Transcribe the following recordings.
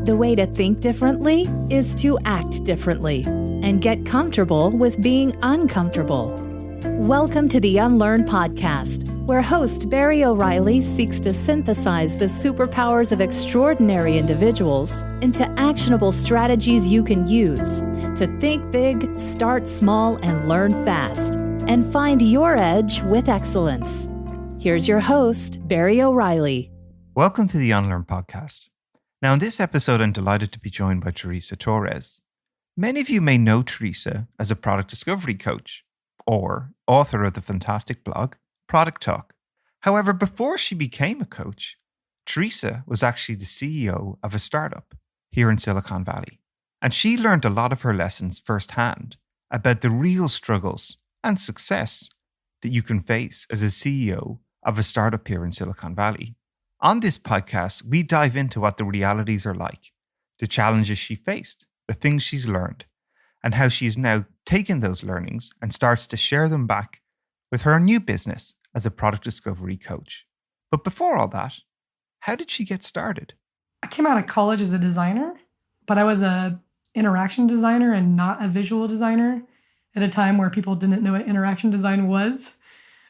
The way to think differently is to act differently and get comfortable with being uncomfortable. Welcome to the Unlearn Podcast, where host Barry O'Reilly seeks to synthesize the superpowers of extraordinary individuals into actionable strategies you can use to think big, start small, and learn fast, and find your edge with excellence. Here's your host, Barry O'Reilly. Welcome to the Unlearn Podcast. Now, in this episode, I'm delighted to be joined by Teresa Torres. Many of you may know Teresa as a product discovery coach or author of the fantastic blog, Product Talk. However, before she became a coach, Teresa was actually the CEO of a startup here in Silicon Valley. And she learned a lot of her lessons firsthand about the real struggles and success that you can face as a CEO of a startup here in Silicon Valley. On this podcast, we dive into what the realities are like, the challenges she faced, the things she's learned, and how she's now taken those learnings and starts to share them back with her new business as a product discovery coach. But before all that, how did she get started? I came out of college as a designer, but I was an interaction designer and not a visual designer at a time where people didn't know what interaction design was.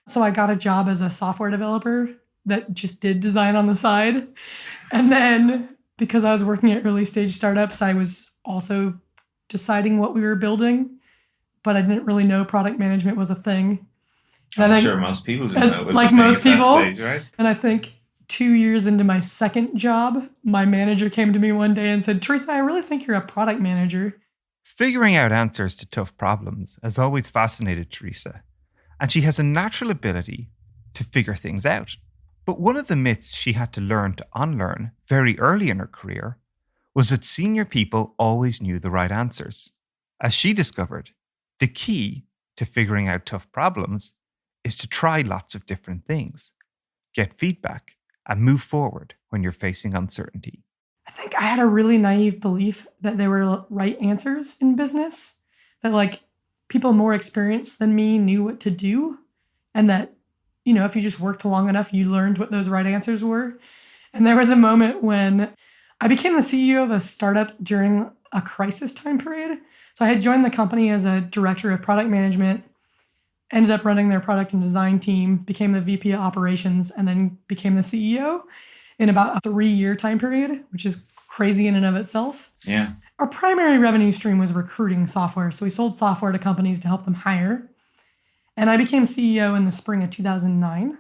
So I got a job as a software developer that just did design on the side. And then because I was working at early stage startups, I was also deciding what we were building, but I didn't really know product management was a thing. And I'm sure most people didn't know it was like a thing most at that people. stage, right? And I think 2 years into my second job, my manager came to me one day and said, "Teresa, I really think you're a product manager." Figuring out answers to tough problems has always fascinated Teresa, and she has a natural ability to figure things out. But one of the myths she had to learn to unlearn very early in her career was that senior people always knew the right answers. As she discovered, the key to figuring out tough problems is to try lots of different things, get feedback, and move forward when you're facing uncertainty. I think I had a really naive belief that there were right answers in business, that people more experienced than me knew what to do, and that if you just worked long enough, you learned what those right answers were. And there was a moment when I became the CEO of a startup during a crisis time period. So I had joined the company as a director of product management, ended up running their product and design team, became the VP of operations, and then became the CEO in about a 3-year time period, which is crazy in and of itself. Yeah. Our primary revenue stream was recruiting software. So we sold software to companies to help them hire. And I became CEO in the spring of 2009,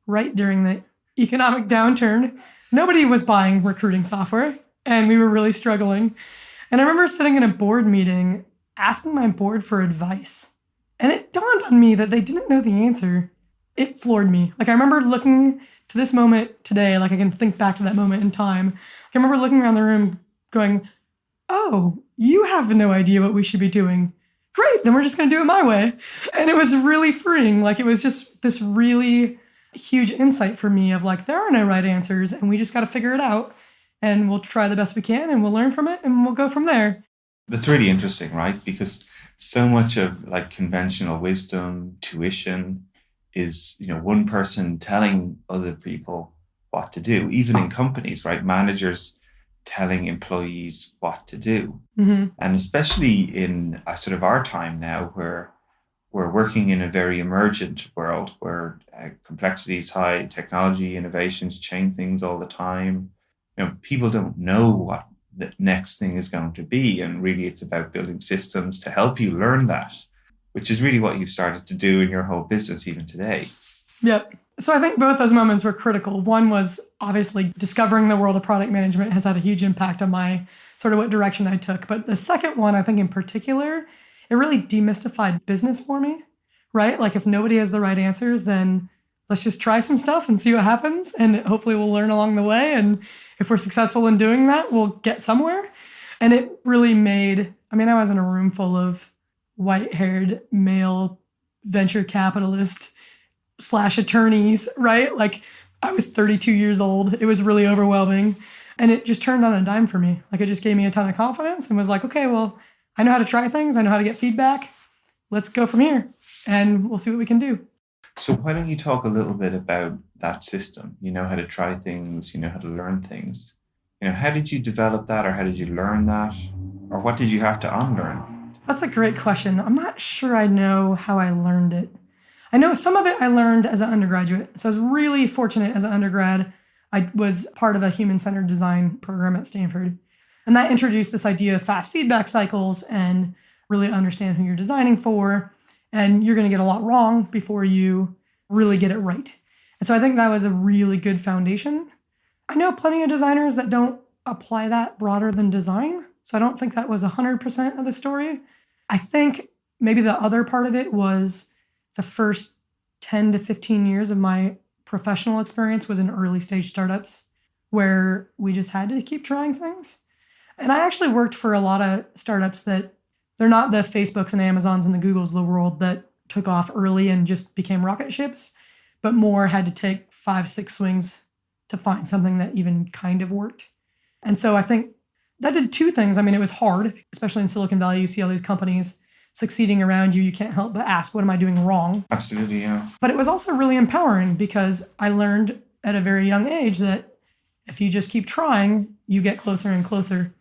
right during the economic downturn. Nobody was buying recruiting software, and we were really struggling. And I remember sitting in a board meeting, asking my board for advice. And it dawned on me that they didn't know the answer. It floored me. I remember looking to this moment today, I can think back to that moment in time. I remember looking around the room going, "Oh, you have no idea what we should be doing. Great, then we're just going to do it my way." And it was really freeing. It was just this really huge insight for me of there are no right answers and we just got to figure it out, and we'll try the best we can and we'll learn from it and we'll go from there. That's really interesting, right? Because so much of conventional wisdom, tuition is, one person telling other people what to do, even in companies, right? Managers telling employees what to do. Mm-hmm. And especially in sort of our time now, where we're working in a very emergent world where complexity is high, technology, innovations change things all the time. People don't know what the next thing is going to be. And really, it's about building systems to help you learn that, which is really what you've started to do in your whole business even today. Yep. So I think both those moments were critical. One was obviously discovering the world of product management has had a huge impact on my sort of what direction I took. But the second one, I think in particular, it really demystified business for me, right? If nobody has the right answers, then let's just try some stuff and see what happens. And hopefully we'll learn along the way. And if we're successful in doing that, we'll get somewhere. And it really made, I was in a room full of white-haired male venture capitalist / attorneys, right? I was 32 years old. It was really overwhelming. And it just turned on a dime for me. It just gave me a ton of confidence and was okay, well, I know how to try things. I know how to get feedback. Let's go from here and we'll see what we can do. So why don't you talk a little bit about that system? You know how to try things, you know how to learn things. How did you develop that, or how did you learn that, or what did you have to unlearn? That's a great question. I'm not sure I know how I learned it. I know some of it I learned as an undergraduate. So I was really fortunate as an undergrad. I was part of a human-centered design program at Stanford. And that introduced this idea of fast feedback cycles and really understand who you're designing for. And you're going to get a lot wrong before you really get it right. And so I think that was a really good foundation. I know plenty of designers that don't apply that broader than design. So I don't think that was 100% of the story. I think maybe the other part of it was the first 10 to 15 years of my professional experience was in early stage startups where we just had to keep trying things. And I actually worked for a lot of startups that they're not the Facebooks and Amazons and the Googles of the world that took off early and just became rocket ships, but more had to take 5-6 swings to find something that even kind of worked. And so I think that did two things. I mean, it was hard, especially in Silicon Valley. You see all these companies succeeding around you. You can't help but ask, what am I doing wrong? Absolutely, yeah. But it was also really empowering because I learned at a very young age that if you just keep trying, you get closer and closer.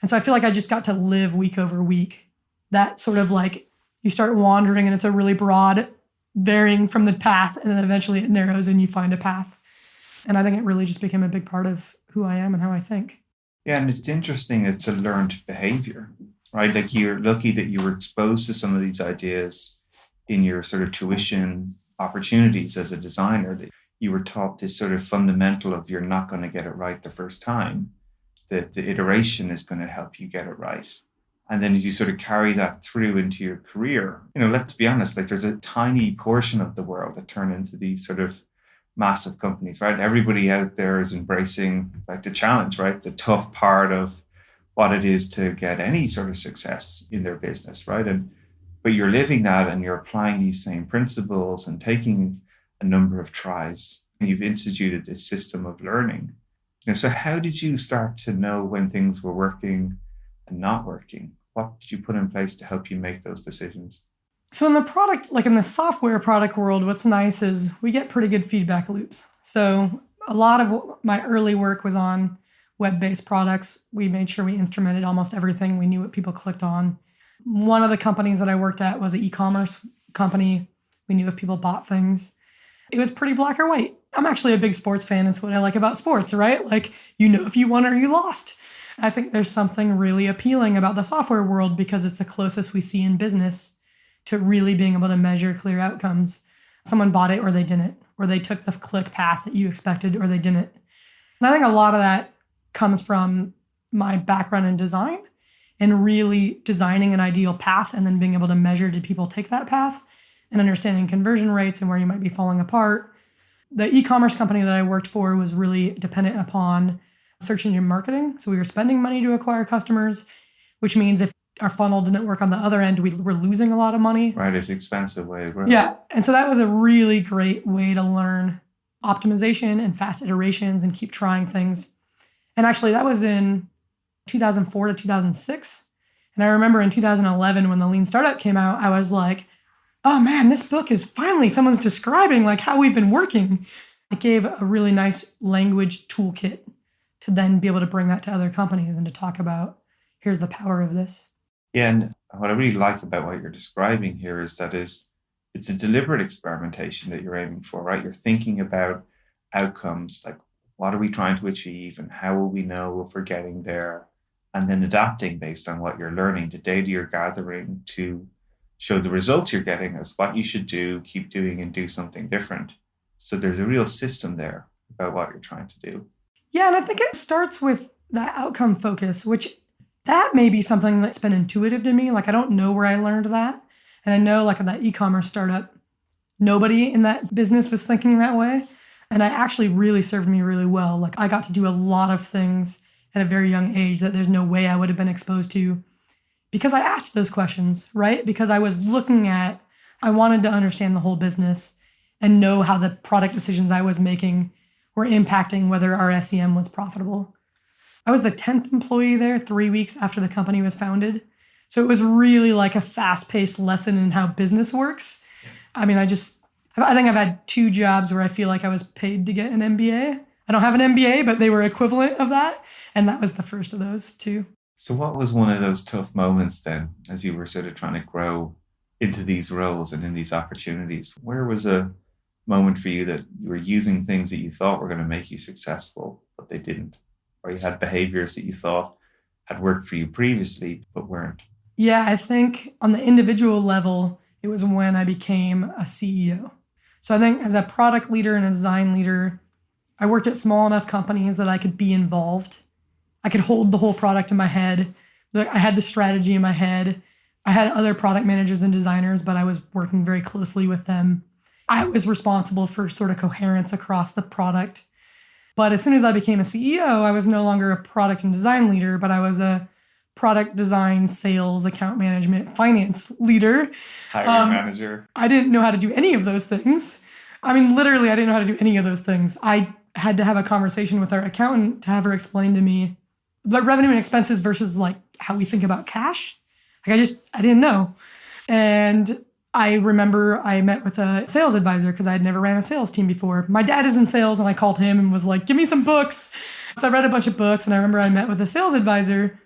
And so I feel like I just got to live week over week. That sort of like you start wandering and it's a really broad varying from the path, and then eventually it narrows and you find a path. And I think it really just became a big part of who I am and how I think. Yeah, and it's interesting. It's a learned behavior, right? Like you're lucky that you were exposed to some of these ideas in your sort of tuition opportunities as a designer, that you were taught this sort of fundamental of you're not going to get it right the first time, that the iteration is going to help you get it right. And then as you sort of carry that through into your career, let's be honest, like there's a tiny portion of the world that turn into these sort of massive companies, right? Everybody out there is embracing like the challenge, right? The tough part of what it is to get any sort of success in their business, right? But you're living that and you're applying these same principles and taking a number of tries. And you've instituted this system of learning. So how did you start to know when things were working and not working? What did you put in place to help you make those decisions? So in the product, like in the software product world, what's nice is we get pretty good feedback loops. So a lot of my early work was on web-based products. We made sure we instrumented almost everything. We knew what people clicked on. One of the companies that I worked at was an e-commerce company. We knew if people bought things. It was pretty black or white. I'm actually a big sports fan. It's what I like about sports, right? Like, if you won or you lost. I think there's something really appealing about the software world because it's the closest we see in business to really being able to measure clear outcomes. Someone bought it or they didn't, or they took the click path that you expected or they didn't. And I think a lot of that comes from my background in design and really designing an ideal path and then being able to measure, did people take that path, and understanding conversion rates and where you might be falling apart. The e-commerce company that I worked for was really dependent upon search engine marketing. So we were spending money to acquire customers, which means if our funnel didn't work on the other end, we were losing a lot of money. Right, it's an expensive way. Right? Yeah, and so that was a really great way to learn optimization and fast iterations and keep trying things. And actually, that was in 2004 to 2006. And I remember in 2011 when the Lean Startup came out, I was like, oh man, this book is finally someone's describing like how we've been working. It gave a really nice language toolkit to then be able to bring that to other companies and to talk about, here's the power of this. Yeah, and what I really like about what you're describing here is that it's a deliberate experimentation that you're aiming for, right? You're thinking about outcomes, like what are we trying to achieve and how will we know if we're getting there? And then adapting based on what you're learning, the data you're gathering to show the results you're getting as what you should do, keep doing and do something different. So there's a real system there about what you're trying to do. Yeah, and I think it starts with that outcome focus, which that may be something that's been intuitive to me. Like I don't know where I learned that. And I know like in that e-commerce startup, nobody in that business was thinking that way. And it actually really served me really well. Like I got to do a lot of things at a very young age that there's no way I would have been exposed to because I asked those questions, right? Because I was I wanted to understand the whole business and know how the product decisions I was making were impacting whether our SEM was profitable. I was the 10th employee there 3 weeks after the company was founded. So it was really like a fast-paced lesson in how business works. I mean, I think I've had 2 jobs where I feel like I was paid to get an MBA. I don't have an MBA, but they were equivalent of that. And that was the first of those two. So what was one of those tough moments then, as you were sort of trying to grow into these roles and in these opportunities? Where was a moment for you that you were using things that you thought were going to make you successful, but they didn't? Or you had behaviors that you thought had worked for you previously, but weren't? Yeah, I think on the individual level, it was when I became a CEO. So I think as a product leader and a design leader, I worked at small enough companies that I could be involved. I could hold the whole product in my head. I had the strategy in my head. I had other product managers and designers, but I was working very closely with them. I was responsible for sort of coherence across the product. But as soon as I became a CEO, I was no longer a product and design leader, but I was a product design, sales, account management, finance leader. Hiring manager. I didn't know how to do any of those things. I mean, literally, I didn't know how to do any of those things. I had to have a conversation with our accountant to have her explain to me like revenue and expenses versus like how we think about cash. Like I didn't know. And I remember I met with a sales advisor because I had never ran a sales team before. My dad is in sales and I called him and was like, give me some books. So I read a bunch of books and I remember I met with a sales advisor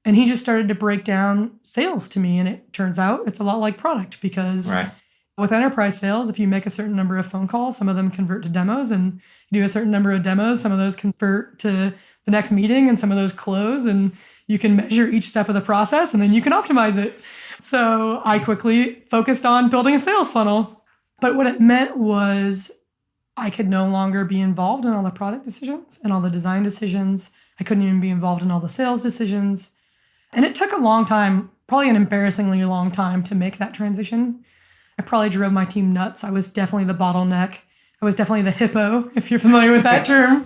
and he just started to break down sales to me. And it turns out it's a lot like product because with enterprise sales, if you make a certain number of phone calls, some of them convert to demos, and you do a certain number of demos, some of those convert to the next meeting and some of those close, and you can measure each step of the process and then you can optimize it. So I quickly focused on building a sales funnel. But what it meant was I could no longer be involved in all the product decisions and all the design decisions. I couldn't even be involved in all the sales decisions. And it took a long time, probably an embarrassingly long time to make that transition. I probably drove my team nuts. I was definitely the bottleneck. I was definitely the hippo, if you're familiar with that term,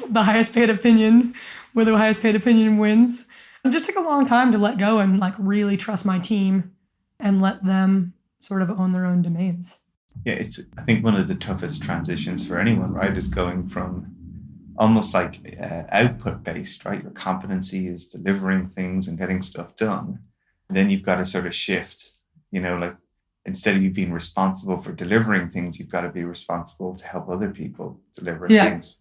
the highest paid opinion, where the highest paid opinion wins. It just took a long time to let go and like really trust my team and let them sort of own their own domains. Yeah, it's, I think, one of the toughest transitions for anyone, right, is going from almost like output based, right? Your competency is delivering things and getting stuff done. And then you've got to sort of shift, like instead of you being responsible for delivering things, you've got to be responsible to help other people deliver things.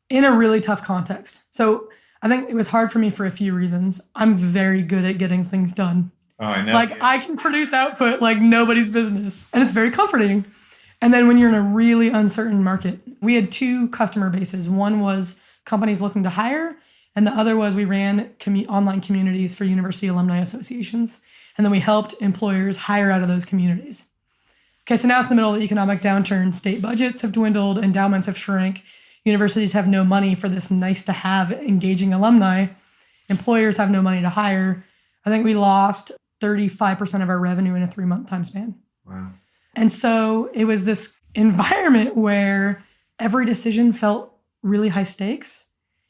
In a really tough context. So I think it was hard for me for a few reasons. I'm very good at getting things done. Oh, I know. I can produce output like nobody's business. And it's very comforting. And then when you're in a really uncertain market, we had two customer bases. One was companies looking to hire, and the other was we ran online communities for university alumni associations. And then we helped employers hire out of those communities. Okay, so now it's the middle of the economic downturn. State budgets have dwindled, endowments have shrank. Universities have no money for this nice to have engaging alumni. Employers have no money to hire. I think we lost 35% of our revenue in a 3-month time span. Wow. And so it was this environment where every decision felt really high stakes,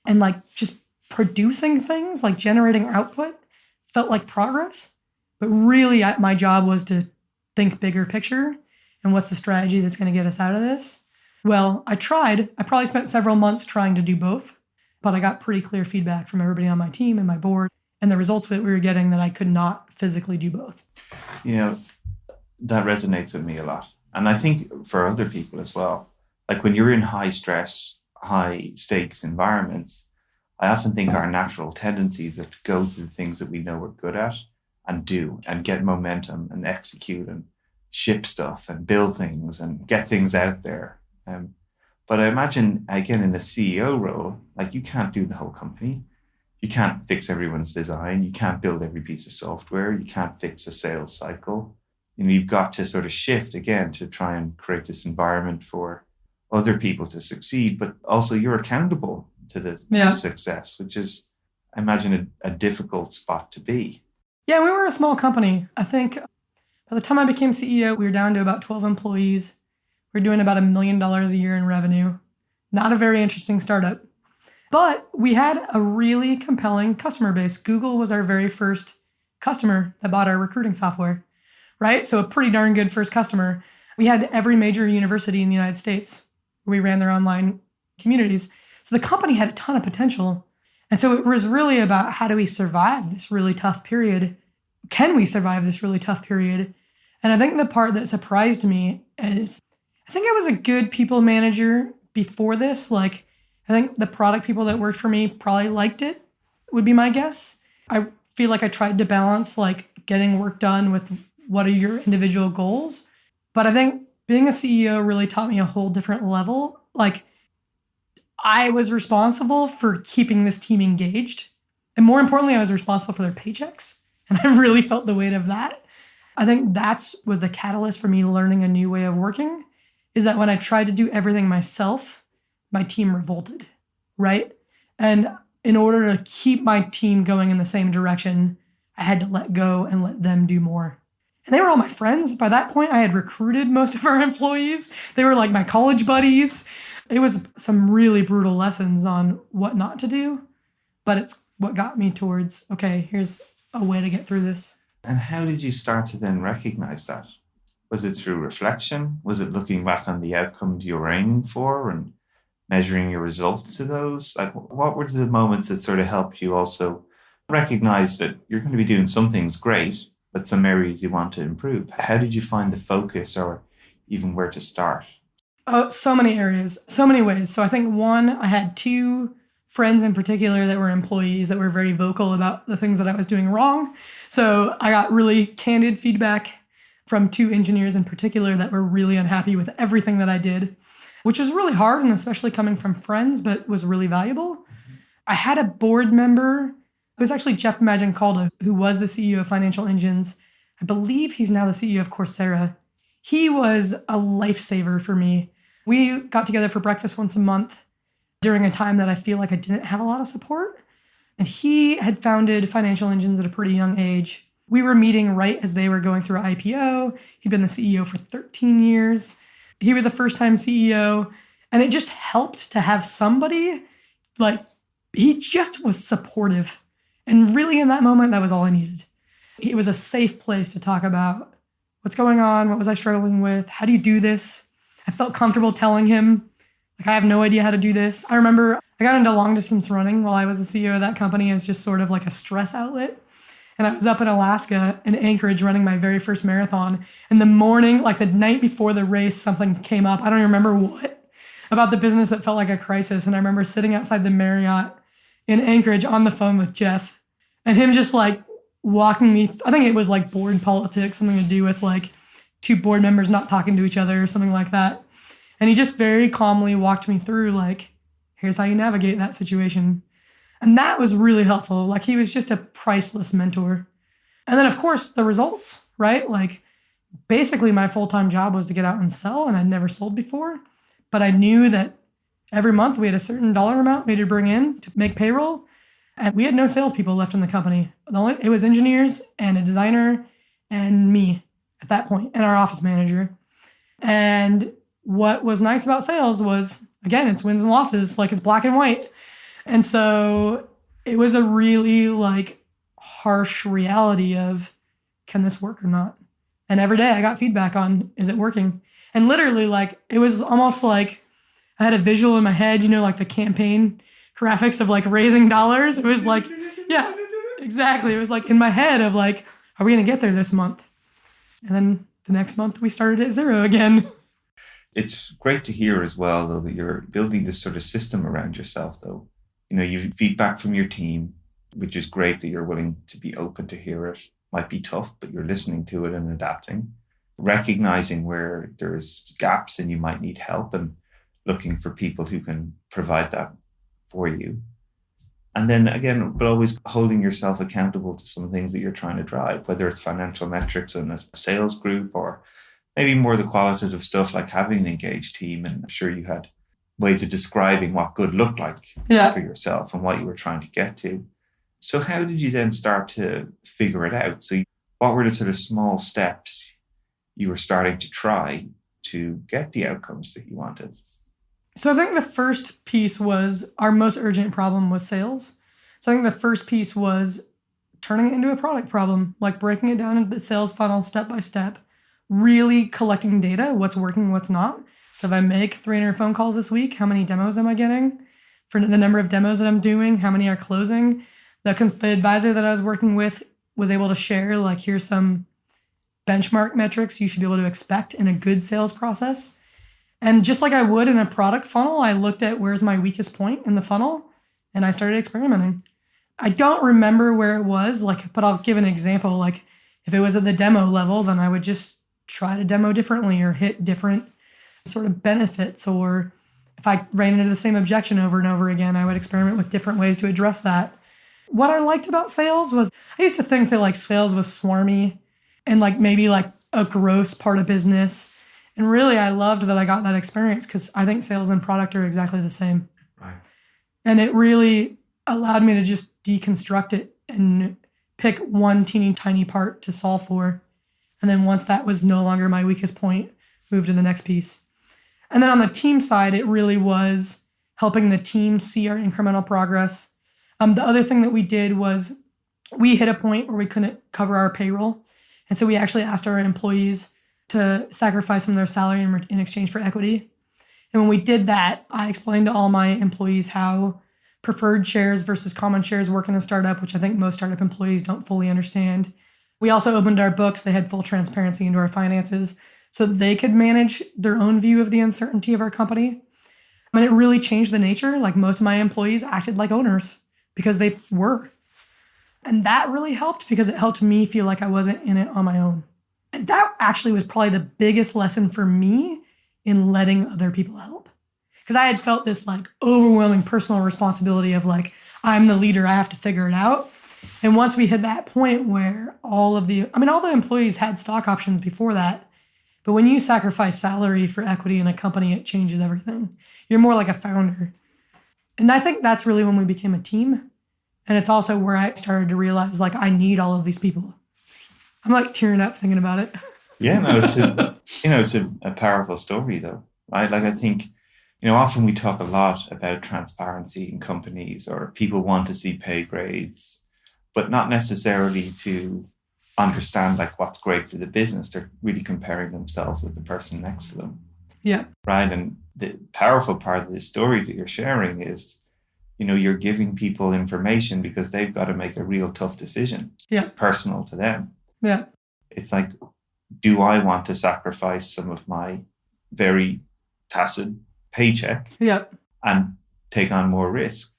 and like just producing things, like generating output felt like progress. But really my job was to think bigger picture and what's the strategy that's going to get us out of this. Well, I tried. I probably spent several months trying to do both, but I got pretty clear feedback from everybody on my team and my board, and the results that we were getting that I could not physically do both. That resonates with me a lot. And I think for other people as well, like when you're in high stress, high stakes environments, I often think our natural tendencies are to go to the things that we know we're good at and do and get momentum and execute and ship stuff and build things and get things out there. But I imagine, again, in a CEO role, like you can't do the whole company. You can't fix everyone's design. You can't build every piece of software. You can't fix a sales cycle. You've got to sort of shift again to try and create this environment for other people to succeed, but also you're accountable to the success, which is, I imagine, a difficult spot to be. Yeah, we were a small company. I think by the time I became CEO, we were down to about 12 employees. We're doing about $1 million a year in revenue. Not a very interesting startup. But we had a really compelling customer base. Google was our very first customer that bought our recruiting software, right? So a pretty darn good first customer. We had every major university in the United States where we ran their online communities. So the company had a ton of potential. And so it was really about how do we survive this really tough period? Can we survive this really tough period? And I think the part that surprised me is I think I was a good people manager before this. Like I think the product people that worked for me probably liked it, would be my guess. I feel like I tried to balance like getting work done with what are your individual goals. But I think being a CEO really taught me a whole different level. Like I was responsible for keeping this team engaged. And more importantly, I was responsible for their paychecks. And I really felt the weight of that. I think was the catalyst for me learning a new way of working, is that when I tried to do everything myself, my team revolted, right? And in order to keep my team going in the same direction, I had to let go and let them do more. And they were all my friends. By that point, I had recruited most of our employees. They were like my college buddies. It was some really brutal lessons on what not to do, but it's what got me towards, okay, here's a way to get through this. And how did you start to then recognize that? Was it through reflection? Was it looking back on the outcomes you were aiming for and measuring your results to those? Like, what were the moments that sort of helped you also recognize that you're going to be doing some things great, but some areas you want to improve? How did you find the focus or even where to start? Oh, so many areas, so many ways. So I think one, I had two friends in particular that were employees that were very vocal about the things that I was doing wrong. So I got really candid feedback from two engineers in particular that were really unhappy with everything that I did, which was really hard, and especially coming from friends, but was really valuable. I had a board member. It was actually Jeff Magencalda, who was the CEO of Financial Engines. I believe he's now the CEO of Coursera. He was a lifesaver for me. We got together for breakfast once a month during a time that I feel like I didn't have a lot of support. And he had founded Financial Engines at a pretty young age. We were meeting right as they were going through an IPO. He'd been the CEO for 13 years. He was a first-time CEO. And it just helped to have somebody, like, he just was supportive. And really in that moment, that was all I needed. It was a safe place to talk about what's going on, what was I struggling with, how do you do this? I felt comfortable telling him, like, I have no idea how to do this. I remember I got into long distance running while I was the CEO of that company as just sort of like a stress outlet. And I was up in Alaska in Anchorage running my very first marathon. In the morning, like the night before the race, something came up. I don't even remember what, about the business that felt like a crisis. And I remember sitting outside the Marriott in Anchorage on the phone with Jeff and him just like walking me. I think it was like board politics, something to do with like two board members not talking to each other or something like that. And he just very calmly walked me through, like, here's how you navigate that situation. And that was really helpful. Like, he was just a priceless mentor. And then, of course, the results, right? Like, basically, my full-time job was to get out and sell, and I'd never sold before. But I knew that every month we had a certain dollar amount we had to bring in to make payroll. And we had no salespeople left in the company. It was engineers and a designer and me at that point, and our office manager. And what was nice about sales was, again, it's wins and losses, like it's black and white. And so it was a really like harsh reality of, can this work or not? And every day I got feedback on, is it working? And literally, like, it was almost like I had a visual in my head, you know, like the campaign graphics of like raising dollars. It was like, yeah, exactly. It was like in my head of like, are we going to get there this month? And then the next month we started at zero again. It's great to hear as well, though, that you're building this sort of system around yourself, though. You know, you feedback from your team, which is great that you're willing to be open to hear it. Might be tough, but you're listening to it and adapting. Recognizing where there's gaps and you might need help and looking for people who can provide that for you. And then again, but always holding yourself accountable to some things that you're trying to drive, whether it's financial metrics in a sales group or maybe more the qualitative stuff like having an engaged team. And I'm sure you had ways of describing what good looked like for yourself and what you were trying to get to. So how did you then start to figure it out? So what were the sort of small steps you were starting to try to get the outcomes that you wanted? So I think the first piece was our most urgent problem was sales. So I think the first piece was turning it into a product problem, like breaking it down into the sales funnel step by step, really collecting data, what's working, what's not. So if I make 300 phone calls this week, how many demos am I getting? For the number of demos that I'm doing, how many are closing? The advisor that I was working with was able to share, like, here's some benchmark metrics you should be able to expect in a good sales process. And just like I would in a product funnel, I looked at where's my weakest point in the funnel and I started experimenting. I don't remember where it was, but I'll give an example. Like if it was at the demo level, then I would just try to demo differently or hit different sort of benefits. Or if I ran into the same objection over and over again, I would experiment with different ways to address that. What I liked about sales was I used to think that like sales was swarmy and like maybe like a gross part of business. And really, I loved that I got that experience because I think sales and product are exactly the same. Right. And it really allowed me to just deconstruct it and pick one teeny tiny part to solve for. And then once that was no longer my weakest point, move to the next piece. And then on the team side, it really was helping the team see our incremental progress. The other thing that we did was we hit a point where we couldn't cover our payroll. And so we actually asked our employees to sacrifice some of their salary in exchange for equity. And when we did that, I explained to all my employees how preferred shares versus common shares work in a startup, which I think most startup employees don't fully understand. We also opened our books. They had full transparency into our finances so that they could manage their own view of the uncertainty of our company. And it really changed the nature. Like most of my employees acted like owners because they were. And that really helped because it helped me feel like I wasn't in it on my own. And that actually was probably the biggest lesson for me in letting other people help. Because I had felt this like overwhelming personal responsibility of like, I'm the leader, I have to figure it out. And once we hit that point where all the employees had stock options before that, but when you sacrifice salary for equity in a company, it changes everything. You're more like a founder. And I think that's really when we became a team. And it's also where I started to realize like, I need all of these people. I'm like tearing up thinking about it. Yeah, no, it's a powerful story though, right? Like I think, often we talk a lot about transparency in companies or people want to see pay grades, but not necessarily to understand like what's great for the business. They're really comparing themselves with the person next to them. Yeah. Right. And the powerful part of this story that you're sharing is, you're giving people information because they've got to make a real tough decision. Yeah. It's personal to them. Yeah. It's like, do I want to sacrifice some of my very tacit paycheck and take on more risk?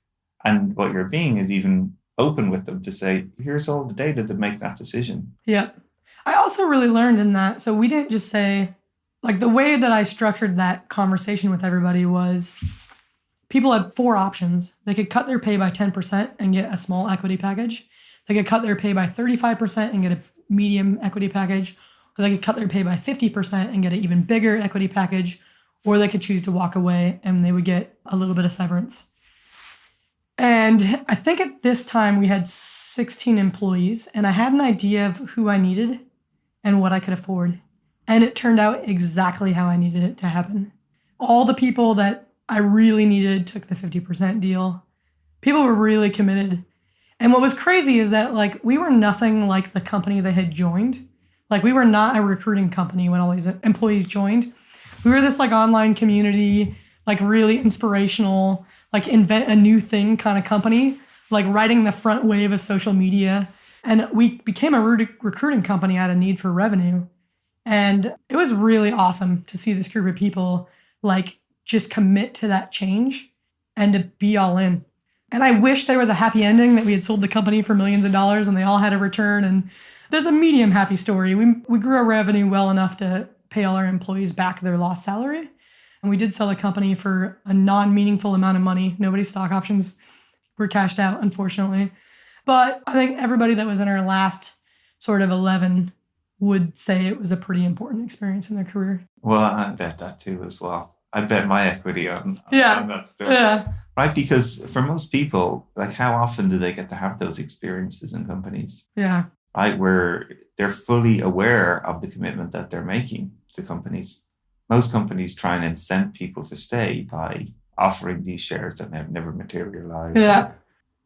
And what you're being is even open with them to say, here's all the data to make that decision. Yeah. I also really learned in that. So we didn't just say, like the way that I structured that conversation with everybody was people had 4 options. They could cut their pay by 10% and get a small equity package. They could cut their pay by 35% and get a medium equity package. Or they could cut their pay by 50% and get an even bigger equity package. Or they could choose to walk away and they would get a little bit of severance. And I think at this time we had 16 employees and I had an idea of who I needed and what I could afford. And it turned out exactly how I needed it to happen. All the people that I really needed took the 50% deal. People were really committed. And what was crazy is that like we were nothing like the company they had joined. Like we were not a recruiting company when all these employees joined. We were this like online community, like really inspirational, like invent a new thing kind of company, like riding the front wave of social media. And we became a recruiting company out of need for revenue. And it was really awesome to see this group of people like just commit to that change and to be all in. And I wish there was a happy ending that we had sold the company for millions of dollars and they all had a return. And there's a medium happy story. We grew our revenue well enough to pay all our employees back their lost salary. And we did sell the company for a non-meaningful amount of money. Nobody's stock options were cashed out, unfortunately. But I think everybody that was in our last sort of 11 would say it was a pretty important experience in their career. Well, I bet that too as well. I bet my equity on that story. Yeah. Right? Because for most people, like how often do they get to have those experiences in companies? Yeah. Right? Where they're fully aware of the commitment that they're making to companies. Most companies try and incent people to stay by offering these shares that have never materialized. Yeah.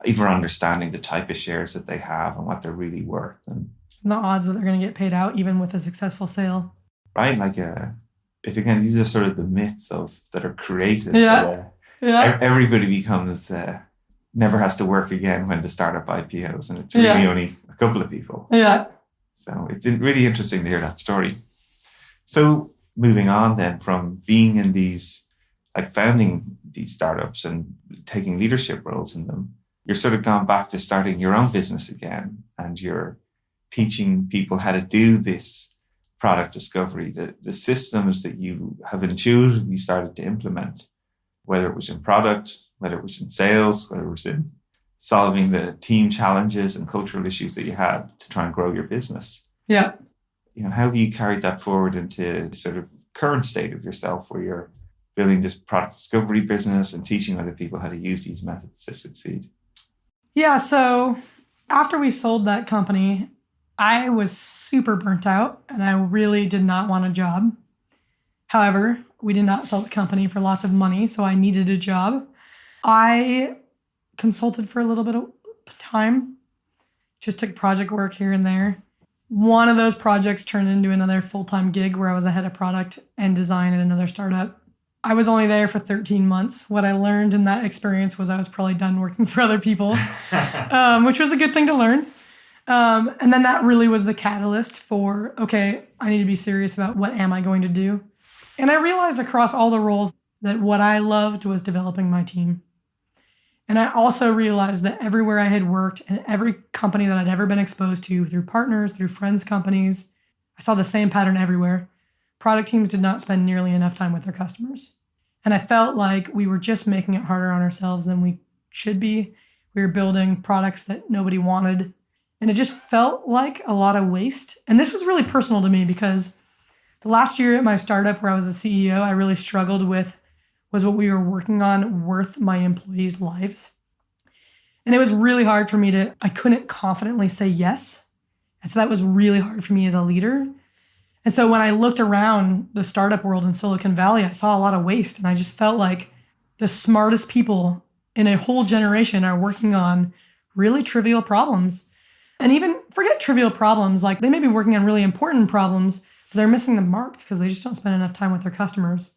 Even understanding the type of shares that they have and what they're really worth. And the odds that they're going to get paid out even with a successful sale. Right? Like, it's again, these are sort of the myths that are created. Yeah. Everybody becomes, never has to work again when the startup IPOs. And it's really only a couple of people. Yeah. So it's really interesting to hear that story. So moving on then from being in these, like founding these startups and taking leadership roles in them, you're sort of gone back to starting your own business again, and you're teaching people how to do this product discovery, the systems that you have intuitively started to implement, whether it was in product, whether it was in sales, whether it was in solving the team challenges and cultural issues that you had to try and grow your business. Yeah. You know, how have you carried that forward into the sort of current state of yourself where you're building this product discovery business and teaching other people how to use these methods to succeed? Yeah. So after we sold that company, I was super burnt out and I really did not want a job. However, we did not sell the company for lots of money, so I needed a job. I consulted for a little bit of time, just took project work here and there. One of those projects turned into another full-time gig where I was a head of product and design at another startup. I was only there for 13 months. What I learned in that experience was I was probably done working for other people, which was a good thing to learn. And then that really was the catalyst for, okay, I need to be serious about what am I going to do? And I realized across all the roles that what I loved was developing my team. And I also realized that everywhere I had worked and every company that I'd ever been exposed to, through partners, through friends' companies, I saw the same pattern everywhere. Product teams did not spend nearly enough time with their customers. And I felt like we were just making it harder on ourselves than we should be. We were building products that nobody wanted. And it just felt like a lot of waste. And this was really personal to me because the last year at my startup where I was the CEO, I really struggled with, was what we were working on worth my employees' lives? And it was really hard for me I couldn't confidently say yes. And so that was really hard for me as a leader. And so when I looked around the startup world in Silicon Valley, I saw a lot of waste. And I just felt like the smartest people in a whole generation are working on really trivial problems. And even forget trivial problems, like they may be working on really important problems, but they're missing the mark because they just don't spend enough time with their customers.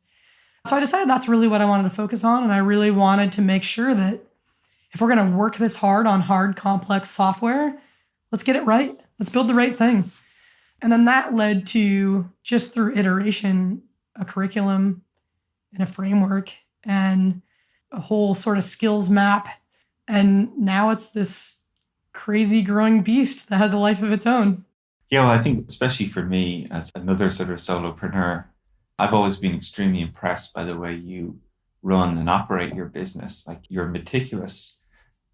So I decided that's really what I wanted to focus on. And I really wanted to make sure that if we're going to work this hard on hard, complex software, let's get it right. Let's build the right thing. And then that led to, just through iteration, a curriculum and a framework and a whole sort of skills map. And now it's this crazy growing beast that has a life of its own. Yeah, well, I think especially for me as another sort of solopreneur, I've always been extremely impressed by the way you run and operate your business. Like you're meticulous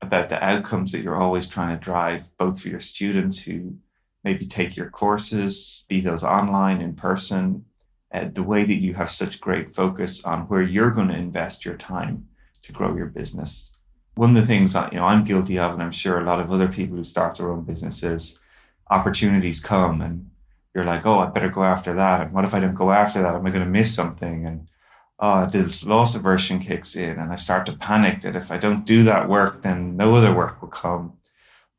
about the outcomes that you're always trying to drive, both for your students who maybe take your courses, be those online, in person, the way that you have such great focus on where you're going to invest your time to grow your business. One of the things that, I'm guilty of, and I'm sure a lot of other people who start their own businesses, opportunities come and you're like, oh, I better go after that. And what if I don't go after that? Am I going to miss something? And this loss-aversion kicks in and I start to panic that if I don't do that work, then no other work will come.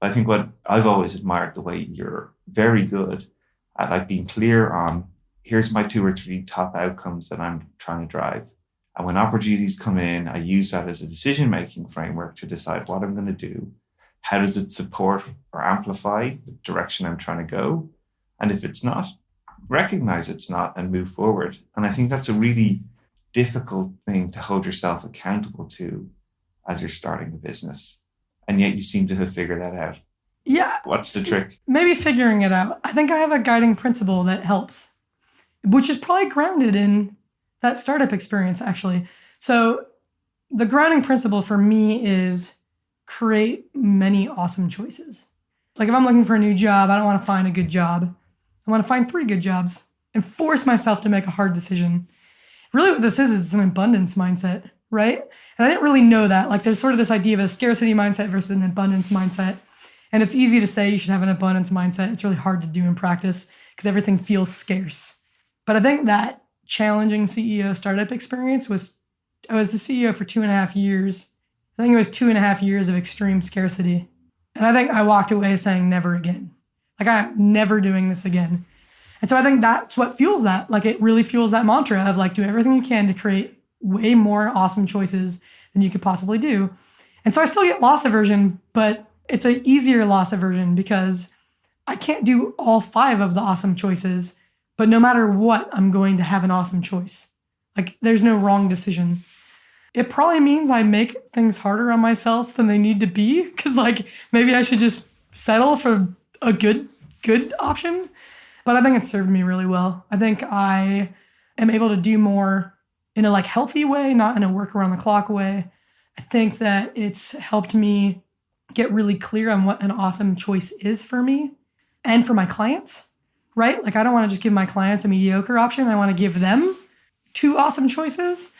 But I think what I've always admired the way you're very good at like being clear on, here's my 2 or 3 top outcomes that I'm trying to drive. And when opportunities come in, I use that as a decision-making framework to decide what I'm going to do. How does it support or amplify the direction I'm trying to go? And if it's not, recognize it's not and move forward. And I think that's a really difficult thing to hold yourself accountable to as you're starting a business. And yet you seem to have figured that out. Yeah. What's the trick? Maybe figuring it out. I think I have a guiding principle that helps, which is probably grounded in that startup experience, actually. So the grounding principle for me is create many awesome choices. Like if I'm looking for a new job, I don't want to find a good job. I want to find 3 good jobs and force myself to make a hard decision. Really what this is it's an abundance mindset, right? And I didn't really know that. Like there's sort of this idea of a scarcity mindset versus an abundance mindset. And it's easy to say you should have an abundance mindset. It's really hard to do in practice because everything feels scarce. But I think that challenging CEO startup experience I was the CEO for 2.5 years. I think it was 2.5 years of extreme scarcity. And I think I walked away saying never again. Like I'm never doing this again. And so I think that's what fuels that. Like it really fuels that mantra of like do everything you can to create way more awesome choices than you could possibly do. And so I still get loss aversion, but it's an easier loss aversion because I can't do all 5 of the awesome choices, but no matter what, I'm going to have an awesome choice. Like there's no wrong decision. It probably means I make things harder on myself than they need to be, because like maybe I should just settle for a good option. But I think it's served me really well. I think I am able to do more in a like healthy way, not in a work around the clock way. I think that it's helped me get really clear on what an awesome choice is for me and for my clients, right? Like I don't want to just give my clients a mediocre option. I want to give them 2 awesome choices.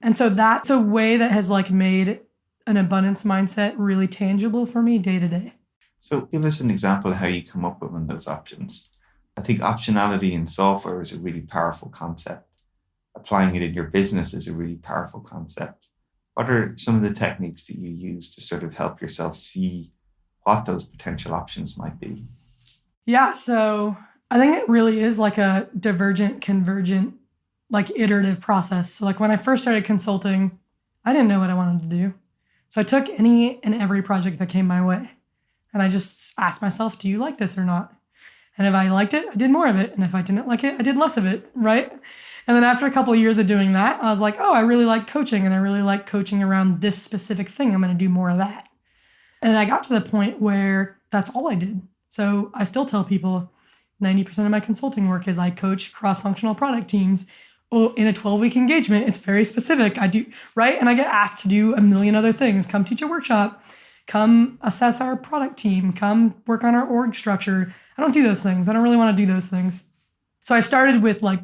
And so that's a way that has like made an abundance mindset really tangible for me day to day. So give us an example of how you come up with one of those options. I think optionality in software is a really powerful concept. Applying it in your business is a really powerful concept. What are some of the techniques that you use to sort of help yourself see what those potential options might be? Yeah, so I think it really is like a divergent-convergent, like iterative process. So like when I first started consulting, I didn't know what I wanted to do. So I took any and every project that came my way. And I just asked myself, do you like this or not? And if I liked it, I did more of it. And if I didn't like it, I did less of it, right? And then after a couple of years of doing that, I was like, oh, I really like coaching, and I really like coaching around this specific thing. I'm going to do more of that. And I got to the point where that's all I did. So I still tell people 90% of my consulting work is I coach cross-functional product teams. Oh, in a 12-week engagement, it's very specific. I do, right? And I get asked to do a million other things. Come teach a workshop, come assess our product team, come work on our org structure. I don't do those things. I don't really want to do those things. So I started with like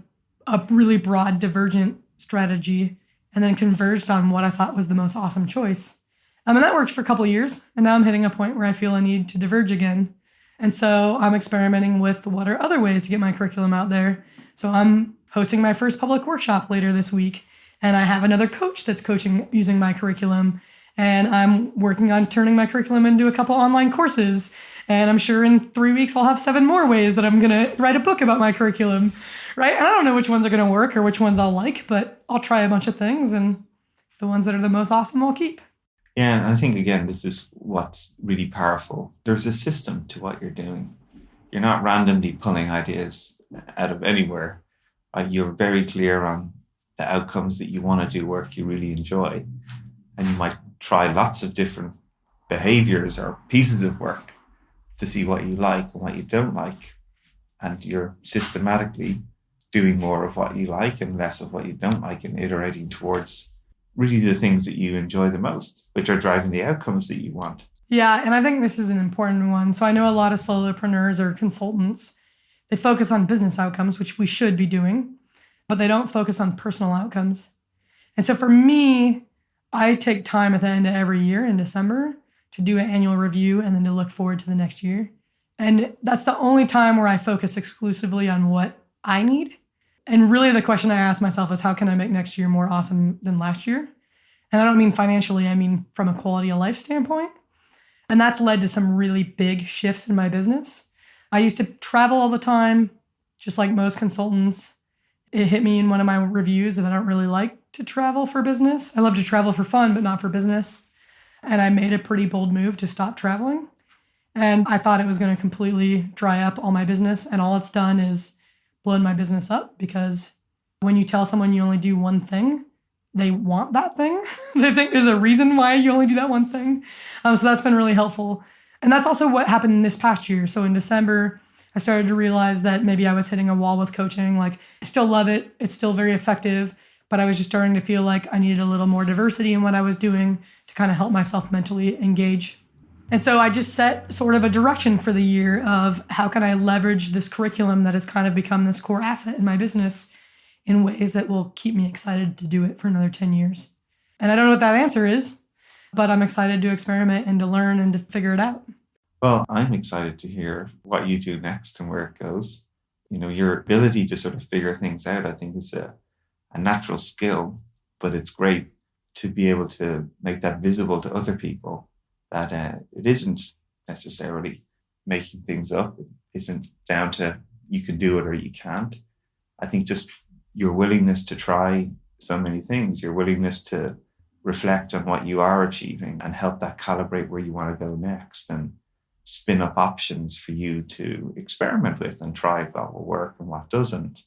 a really broad divergent strategy and then converged on what I thought was the most awesome choice. And that worked for a couple of years. And now I'm hitting a point where I feel I need to diverge again. And so I'm experimenting with what are other ways to get my curriculum out there. So I'm hosting my first public workshop later this week. And I have another coach that's coaching using my curriculum. And I'm working on turning my curriculum into a couple online courses. And I'm sure in 3 weeks, I'll have 7 more ways that I'm going to write a book about my curriculum, right? And I don't know which ones are going to work or which ones I'll like, but I'll try a bunch of things. And the ones that are the most awesome, I'll keep. Yeah, and I think, again, this is what's really powerful. There's a system to what you're doing. You're not randomly pulling ideas out of anywhere. You're very clear on the outcomes that you want to do work you really enjoy. And you might try lots of different behaviors or pieces of work to see what you like and what you don't like. And you're systematically doing more of what you like and less of what you don't like, and iterating towards really the things that you enjoy the most, which are driving the outcomes that you want. Yeah, and I think this is an important one. So I know a lot of solopreneurs or consultants, they focus on business outcomes, which we should be doing, but they don't focus on personal outcomes. And so for me, I take time at the end of every year in December to do an annual review and then to look forward to the next year. And that's the only time where I focus exclusively on what I need. And really the question I ask myself is, how can I make next year more awesome than last year? And I don't mean financially, I mean from a quality of life standpoint. And that's led to some really big shifts in my business. I used to travel all the time, just like most consultants. It hit me in one of my reviews that I don't really like to travel for business. I love to travel for fun, but not for business. And I made a pretty bold move to stop traveling. And I thought it was going to completely dry up all my business. And all it's done is blown my business up, because when you tell someone you only do one thing, they want that thing. They think there's a reason why you only do that one thing. So that's been really helpful. And that's also what happened this past year. So in December, I started to realize that maybe I was hitting a wall with coaching. Like, I still love it. It's still very effective. But I was just starting to feel like I needed a little more diversity in what I was doing to kind of help myself mentally engage. And so I just set sort of a direction for the year of how can I leverage this curriculum that has kind of become this core asset in my business in ways that will keep me excited to do it for another 10 years. And I don't know what that answer is, but I'm excited to experiment and to learn and to figure it out. Well, I'm excited to hear what you do next and where it goes. You know, your ability to sort of figure things out, I think, is a natural skill, but it's great to be able to make that visible to other people, that it isn't necessarily making things up. It isn't down to you can do it or you can't. I think just your willingness to try so many things, your willingness to reflect on what you are achieving and help that calibrate where you want to go next, and spin up options for you to experiment with and try what will work and what doesn't,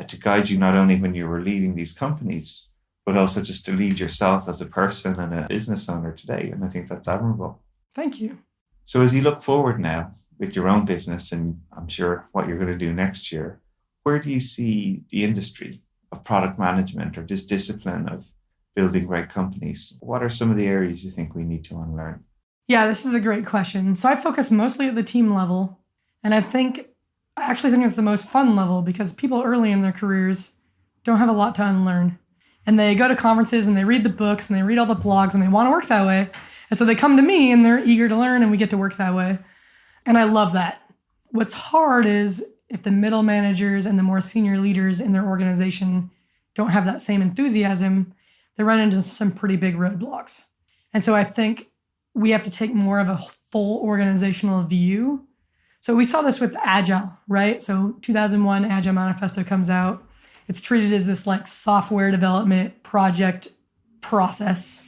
to guide you not only when you were leading these companies, but also just to lead yourself as a person and a business owner today. And I think that's admirable. Thank you. So as you look forward now with your own business, and I'm sure what you're going to do next year, where do you see the industry of product management or this discipline of building great companies? What are some of the areas you think we need to unlearn? Yeah, this is a great question. So I focus mostly at the team level. And I actually think it's the most fun level because people early in their careers don't have a lot to unlearn. And they go to conferences and they read the books and they read all the blogs and they want to work that way. And so they come to me and they're eager to learn and we get to work that way. And I love that. What's hard is if the middle managers and the more senior leaders in their organization don't have that same enthusiasm, they run into some pretty big roadblocks. And so I think we have to take more of a full organizational view. So we saw this with Agile, right? So 2001 Agile Manifesto comes out. It's treated as this like software development project process.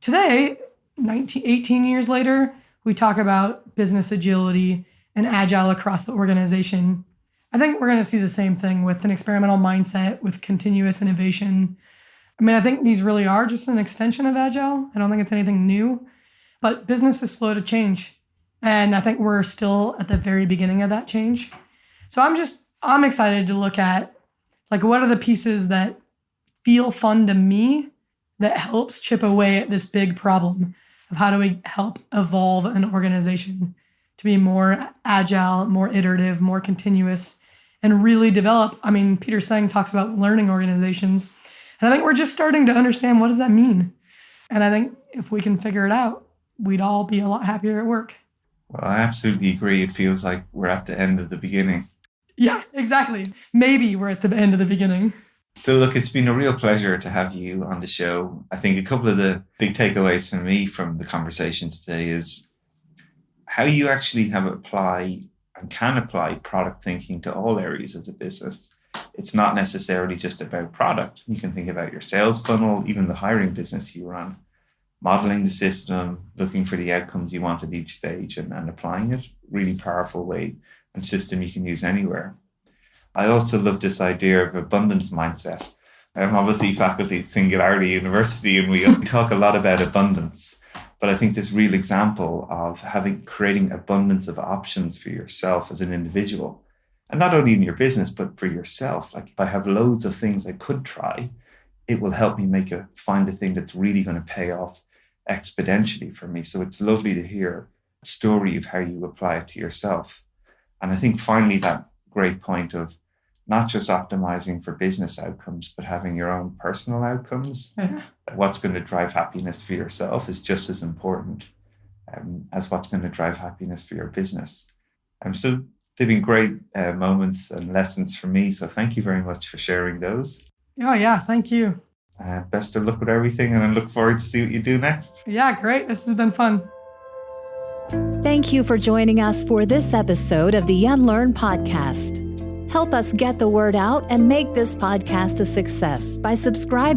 Today, 18 years later, we talk about business agility and Agile across the organization. I think we're going to see the same thing with an experimental mindset, with continuous innovation. I mean, I think these really are just an extension of Agile. I don't think it's anything new, but business is slow to change. And I think we're still at the very beginning of that change. So I'm excited to look at like, what are the pieces that feel fun to me that helps chip away at this big problem of how do we help evolve an organization to be more agile, more iterative, more continuous, and really develop. I mean, Peter Senge talks about learning organizations. And I think we're just starting to understand what does that mean. And I think if we can figure it out, we'd all be a lot happier at work. Well, I absolutely agree. It feels like we're at the end of the beginning. Yeah, exactly. Maybe we're at the end of the beginning. So look, it's been a real pleasure to have you on the show. I think a couple of the big takeaways for me from the conversation today is how you actually have apply and can apply product thinking to all areas of the business. It's not necessarily just about product. You can think about your sales funnel, even the hiring business you run, modeling the system, looking for the outcomes you want at each stage and applying it. Really powerful way and system you can use anywhere. I also love this idea of abundance mindset. I'm obviously faculty at Singularity University and we talk a lot about abundance, but I think this real example of creating abundance of options for yourself as an individual, and not only in your business, but for yourself. Like if I have loads of things I could try, it will help me find the thing that's really going to pay off exponentially for me. So it's lovely to hear a story of how you apply it to yourself. And I think finally that great point of not just optimizing for business outcomes, but having your own personal outcomes. Mm-hmm. What's going to drive happiness for yourself is just as important as what's going to drive happiness for your business. So they've been great moments and lessons for me. So thank you very much for sharing those. Oh, yeah. Thank you. Best of luck with everything. And I look forward to see what you do next. Yeah, great. This has been fun. Thank you for joining us for this episode of the Unlearn Podcast. Help us get the word out and make this podcast a success by subscribing